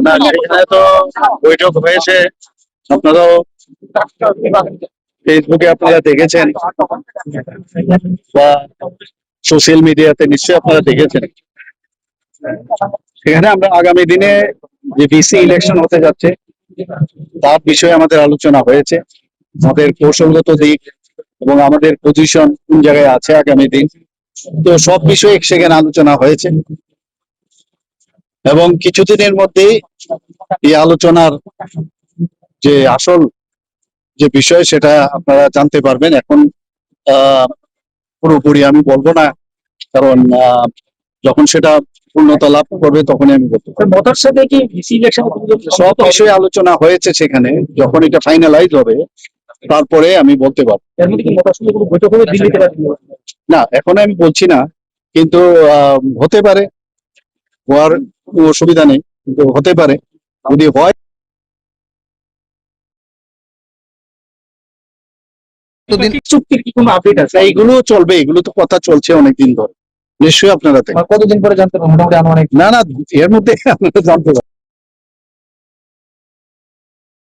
না, সেখানে তো বৈঠক হয়েছে, আপনারাও ফেসবুকে আপনারা দেখেছেন বা সোশ্যাল মিডিয়াতে নিশ্চয়ই আপনারা দেখেছেন। সেখানে আমরা আগামী দিনে যে ডিসি ইলেকশন হতে যাচ্ছে তার বিষয়ে আমাদের আলোচনা হয়েছে, আমাদের কৌশলগত দিক এবং আমাদের পজিশন কোন জায়গায় আছে আগামী দিন, তো সব বিষয়ে সেখানে আলোচনা হয়েছে এবং কিছুদিনের মধ্যেই এই আলোচনার যে আসল যে বিষয় সেটা আপনারা জানতে পারবেন। এখন পুরোপুরি আমি বলবো না, কারণ যখন সেটা পূর্ণতা লাভ করবে তখনই আমি বলতে পারবো। মতার সাথে কি ডিসি ইলেকশন সব বিষয়ে আলোচনা হয়েছে সেখানে, যখন এটা ফাইনালাইজ হবে তারপরে আমি বলতে পারবো। এর মধ্যে কি মতার সাথে কোনো বৈঠক হবে দিল্লিতে? না, এখন আমি বলছি না, কিন্তু হতে পারে, হওয়ার কোনো অসুবিধা নেই, কিন্তু হতে পারে যদি হয়। চুক্তির কি কোনো আপডেট আছে? এইগুলো চলবে, এগুলো তো কথা চলছে অনেকদিন ধরে, নিশ্চয়ই আপনারা দেখেন। কতদিন পরে জানতে পারবো মোটামুটি আনুমানিক? না না, এর মধ্যে আপনারা জানতে পারবেন।